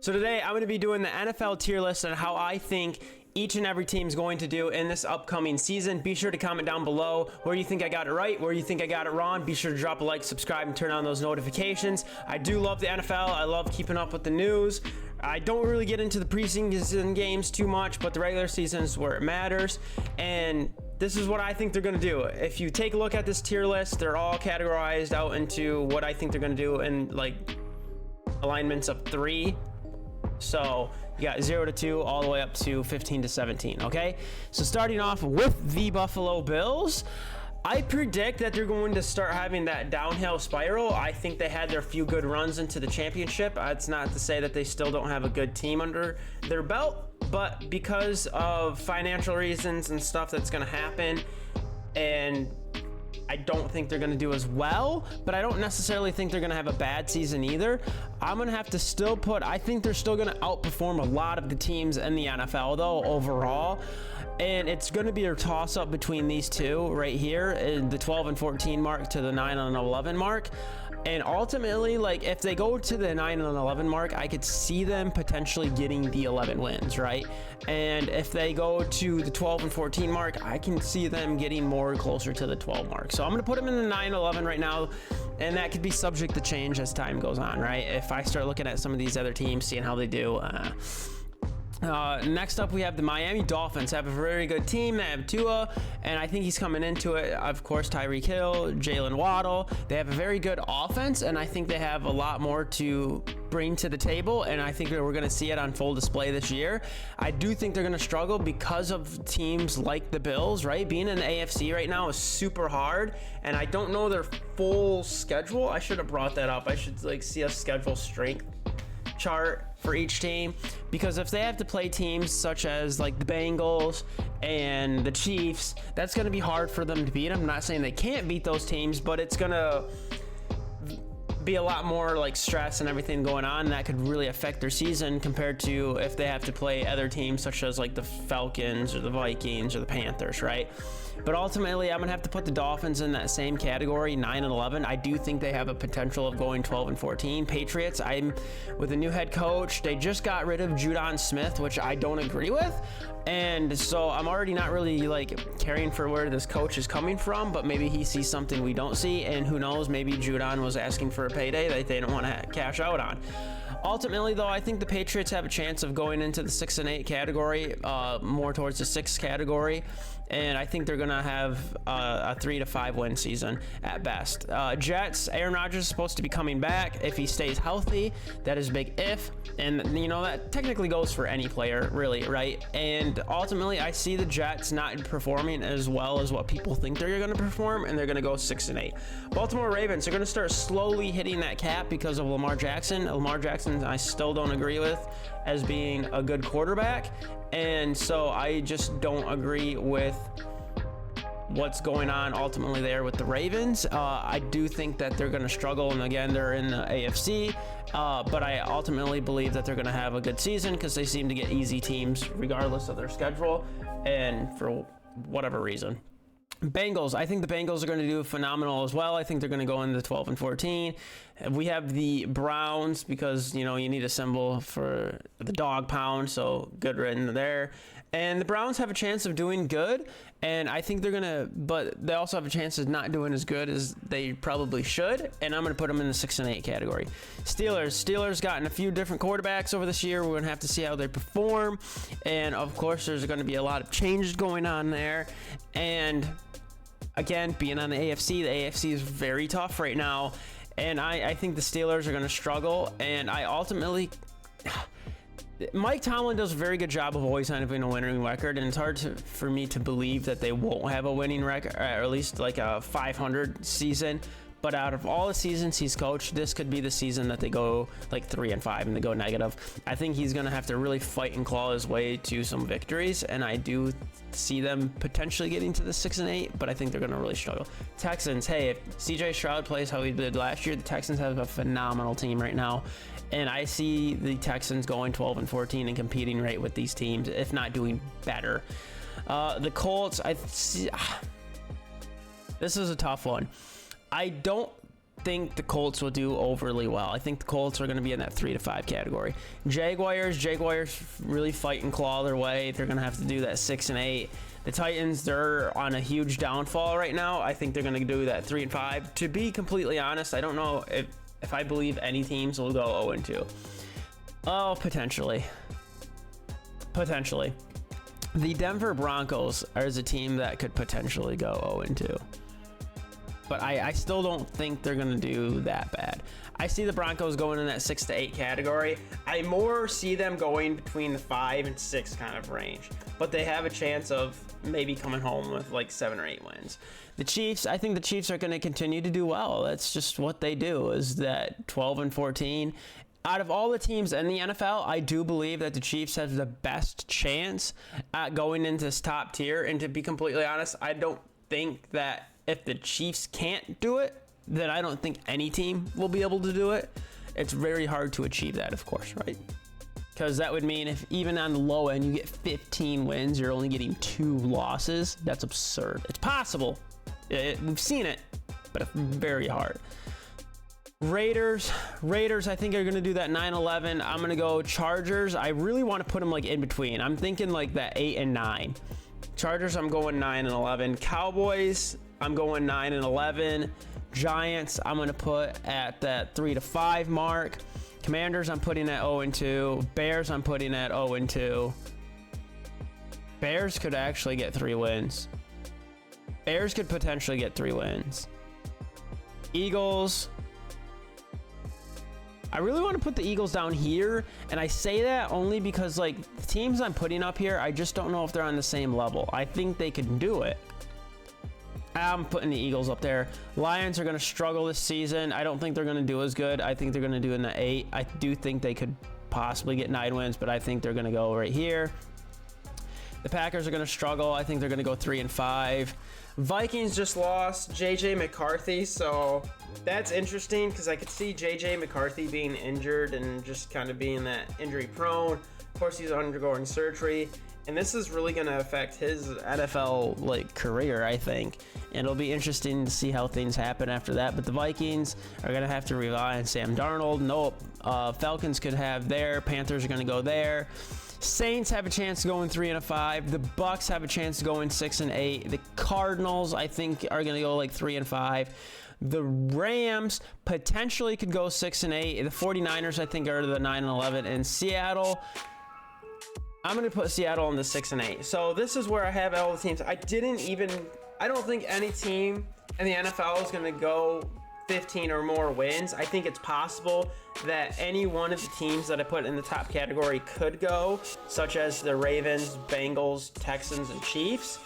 So today I'm going to be doing the NFL tier list and how I think each and every team is going to do in this upcoming season. Be sure to comment down below where you think I got it right, where you think I got it wrong. Be sure to drop a like, subscribe, and turn on those notifications. I do love the NFL. I love keeping up with the news. I don't really get into the preseason games too much, but the regular season is where it matters. And this is what I think they're going to do. If you take a look at this tier list, they're all categorized out into what I think they're going to do in like alignments of 3. So you got 0 to 2 all the way up to 15 to 17. Okay, so starting off with the Buffalo Bills, I predict that they're going to start having that downhill spiral. I think they had their few good runs into the championship. It's not to say that they still don't have a good team under their belt, but because of financial reasons and stuff that's going to happen, and I don't think they're going to do as well, but I don't necessarily think they're going to have a bad season either. I'm going to have to still I think they're still going to outperform a lot of the teams in the NFL though overall. And it's going to be a toss-up between these two right here, in the 12 and 14 mark to the 9 and 11 mark. And ultimately, like, if they go to the 9 and 11 mark, I could see them potentially getting the 11 wins, right? And if they go to the 12 and 14 mark, I can see them getting more closer to the 12 mark. So I'm going to put them in the 9 11 right now, and that could be subject to change as time goes on, right? If I start looking at some of these other teams, seeing how they do. Next up, we have the Miami Dolphins. Have a very good team. They have Tua, and I think he's coming into it. Of course, Tyreek Hill, Jalen Waddle. They have a very good offense, and I think they have a lot more to bring to the table, and I think that we're going to see it on full display this year. I do think they're going to struggle because of teams like the Bills, right? Being in the AFC right now is super hard, and I don't know their full schedule. I should have brought that up. I should see a schedule strength chart for each team, because if they have to play teams such as like the Bengals and the Chiefs, that's going to be hard for them to beat them. I'm not saying they can't beat those teams, but it's going to be a lot more like stress and everything going on, and that could really affect their season compared to if they have to play other teams such as like the Falcons or the Vikings or the Panthers, right? But ultimately, I'm gonna have to put the Dolphins in that same category, 9 and 11. I do think they have a potential of going 12 and 14. Patriots, I'm with a new head coach. They just got rid of Judon Smith, which I don't agree with, and so I'm already not really like caring for where this coach is coming from. But maybe he sees something we don't see, and who knows? Maybe Judon was asking for a payday that they don't want to cash out on. Ultimately, though, I think the Patriots have a chance of going into the 6 and 8 category, more towards the 6 category, and I think they're gonna have a 3 to 5 win season at best. Jets, Aaron Rodgers is supposed to be coming back if he stays healthy. That is a big if, and you know that technically goes for any player, really, right? And ultimately, I see the Jets not performing as well as what people think they're gonna perform, and they're gonna go 6 and 8. Baltimore Ravens are gonna start slowly hitting that cap because of Lamar Jackson. Lamar Jackson, I still don't agree with as being a good quarterback, and so I just don't agree with what's going on ultimately there with the Ravens. I do think that they're going to struggle, and again, they're in the AFC, but I ultimately believe that they're going to have a good season because they seem to get easy teams regardless of their schedule and for whatever reason. Bengals, I think the Bengals are going to do phenomenal as well. I think they're going to go into 12 and 14. We have the Browns because, you know, you need a symbol for the dog pound, so good written there. And the Browns have a chance of doing good, and I think they're going to, but they also have a chance of not doing as good as they probably should, and I'm going to put them in the 6 and 8 category. Steelers gotten a few different quarterbacks over this year. We're going to have to see how they perform, and of course there's going to be a lot of changes going on there, and again, being on the AFC is very tough right now, and I think the Steelers are going to struggle, and I ultimately... Mike Tomlin does a very good job of always having a winning record, and it's hard for me to believe that they won't have a winning record, or at least like a 500 season. But out of all the seasons he's coached, this could be the season that they go like 3 and 5 and they go negative. I think he's going to have to really fight and claw his way to some victories, and I do see them potentially getting to the 6 and 8, but I think they're going to really struggle. Texans, hey, if CJ Stroud plays how he did last year, the Texans have a phenomenal team right now. And I see the Texans going 12 and 14 and competing right with these teams, if not doing better. The Colts, I see. This is a tough one. I don't think the Colts will do overly well. I think the Colts are going to be in that 3 to 5 category. Jaguars really fight and claw their way. They're going to have to do that 6 and 8. The Titans, they're on a huge downfall right now. I think they're going to do that 3 and 5. To be completely honest, I don't know if I believe any teams will go 0 and 2. Oh, potentially. Potentially. The Denver Broncos are a team that could potentially go 0 and 2. But I still don't think they're going to do that bad. I see the Broncos going in that 6 to 8 category. I more see them going between the 5 and 6 kind of range. But they have a chance of maybe coming home with like 7 or 8 wins. The Chiefs, I think the Chiefs are going to continue to do well. That's just what they do, is that 12 and 14. Out of all the teams in the NFL, I do believe that the Chiefs have the best chance at going into this top tier. And to be completely honest, I don't think that if the Chiefs can't do it, then I don't think any team will be able to do it. It's very hard to achieve that, of course, right? Because that would mean if even on the low end you get 15 wins, you're only getting 2 losses. That's absurd. It's possible. We've seen it, but it's very hard. Raiders, I think are going to do that 9-11. I'm going to go Chargers. I really want to put them like in between. I'm thinking like that 8 and 9. Chargers, I'm going 9 and 11. Cowboys, I'm going 9 and 11. Giants, I'm going to put at that 3 to 5 mark. Commanders, I'm putting at 0 and 2. Bears, I'm putting at 0 and 2. Bears could actually get 3 wins. Bears could potentially get 3 wins. Eagles, I really want to put the Eagles down here, and I say that only because like the teams I'm putting up here, I just don't know if they're on the same level. I think they can do it. I'm putting the Eagles up there. Lions are going to struggle this season. I don't think they're going to do as good. I think they're going to do in the 8. I do think they could possibly get 9 wins, but I think they're going to go right here. The Packers are going to struggle. I think they're going to go 3 and 5. Vikings just lost JJ McCarthy, so that's interesting because I could see JJ McCarthy being injured and just kind of being that injury prone. Of course, he's undergoing surgery, and this is really going to affect his NFL like career, I think. And it'll be interesting to see how things happen after that. But the Vikings are going to have to rely on Sam Darnold. Nope. Falcons could have there. Panthers are going to go there. Saints have a chance to go in 3 and 5. The Bucks have a chance to go in 6 and 8. The Cardinals, I think, are going to go like 3 and 5. The Rams potentially could go 6 and 8. The 49ers, I think, are the 9 and 11. And Seattle, I'm going to put Seattle in the 6 and 8. So this is where I have all the teams. I don't think any team in the NFL is going to go 15 or more wins. I think it's possible that any one of the teams that I put in the top category could go, such as the Ravens, Bengals, Texans, and Chiefs.